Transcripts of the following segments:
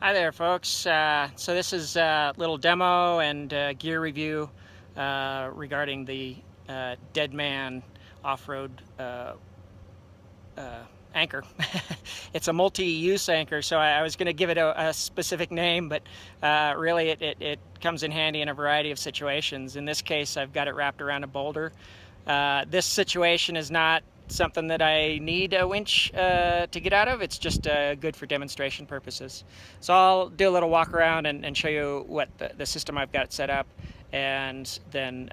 Hi there, folks. So this is a little demo and gear review regarding the Deadman Offroad Anchor. It's a multi-use anchor, so I was going to give it a specific name, but really it comes in handy in a variety of situations. In this case, I've got it wrapped around a boulder. This situation is not something that I need a winch to get out of. It's just good for demonstration purposes. So I'll do a little walk around and show you what the system I've got set up, and then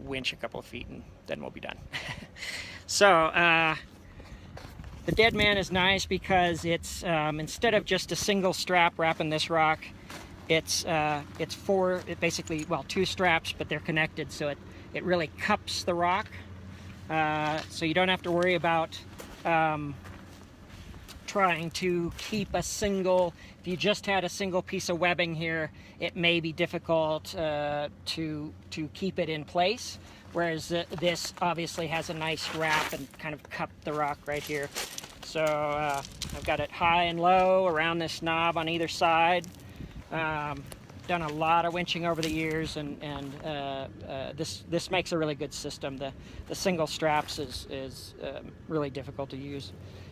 winch a couple of feet, and then we'll be done. So the Deadman is nice because it's instead of just a single strap wrapping this rock, it's basically, well, two straps, but they're connected, so it really cups the rock. So you don't have to worry about trying to keep a single, if you just had a single piece of webbing here, it may be difficult to keep it in place, whereas this obviously has a nice wrap and kind of cup the rock right here. So I've got it high and low around this knob on either side. Done a lot of winching over the years, and this makes a really good system. The single straps is really difficult to use.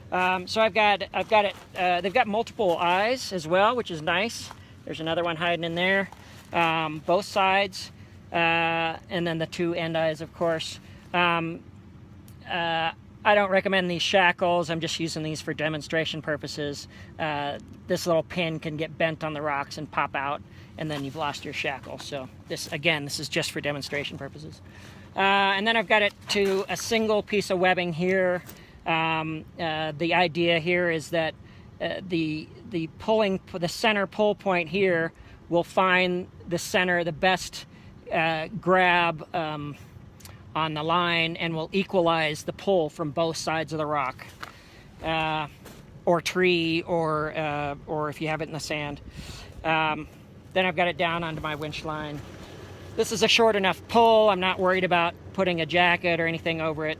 So I've got it. They've got multiple eyes as well, which is nice. There's another one hiding in there, both sides, and then the two end eyes, of course. I don't recommend these shackles. I'm just using these for demonstration purposes. This little pin can get bent on the rocks and pop out, and then you've lost your shackle. So this is just for demonstration purposes. And then I've got it to a single piece of webbing here. The idea here is that the center pull point here will find the best grab on the line, and will equalize the pull from both sides of the rock, or tree, or if you have it in the sand. Then I've got it down onto my winch line. This is a short enough pull. I'm not worried about putting a jacket or anything over it.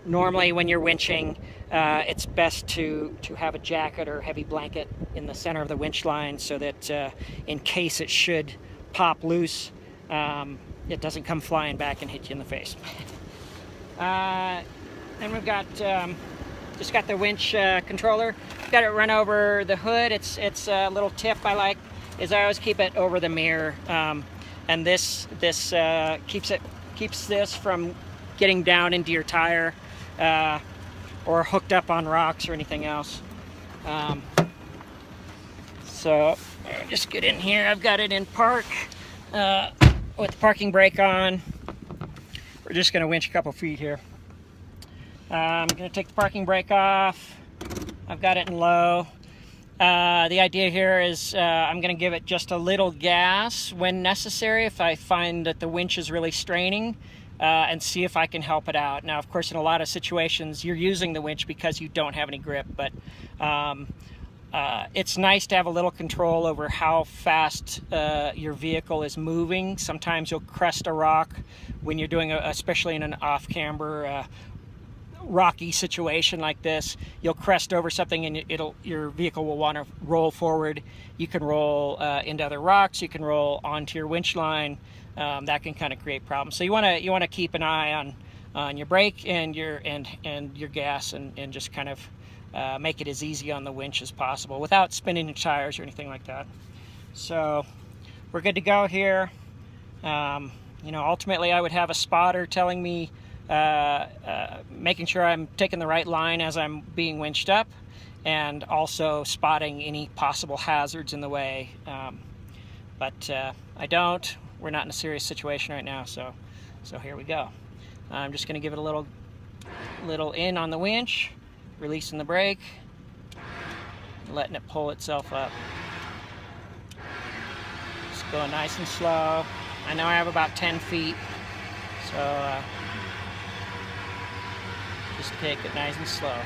Normally when you're winching, it's best to have a jacket or heavy blanket in the center of the winch line, so that in case it should pop loose, it doesn't come flying back and hit you in the face. And we've got just got the winch controller. Got it run over the hood. It's a little tip I like is I always keep it over the mirror, and this keeps this from getting down into your tire or hooked up on rocks or anything else. So just get in here. I've got it in park with the parking brake on. We're just going to winch a couple feet here. I'm going to take the parking brake off. I've got it in low. The idea here is I'm going to give it just a little gas when necessary if I find that the winch is really straining, and see if I can help it out. Now, of course, in a lot of situations, you're using the winch because you don't have any grip, but it's nice to have a little control over how fast your vehicle is moving. Sometimes you'll crest a rock when you're doing, especially in an off-camber, rocky situation like this. You'll crest over something, and your vehicle will want to roll forward. You can roll into other rocks. You can roll onto your winch line. That can kind of create problems. So you want to keep an eye on your brake and your gas, and just kind of make it as easy on the winch as possible without spinning your tires or anything like that. So we're good to go here. Ultimately I would have a spotter telling me, making sure I'm taking the right line as I'm being winched up, and also spotting any possible hazards in the way. But I don't. We're not in a serious situation right now, so here we go. I'm just going to give it a little in on the winch, releasing the brake, letting it pull itself up. Just going nice and slow. I know I have about 10 feet, so just take it nice and slow.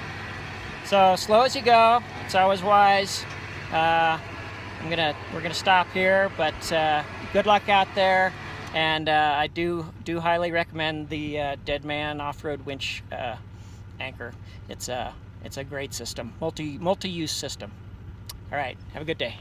So slow as you go. It's always wise. We're gonna stop here, but good luck out there, and I do highly recommend the Deadman Offroad Winch Anchor. It's It's a great system, multi-use system. All right, have a good day.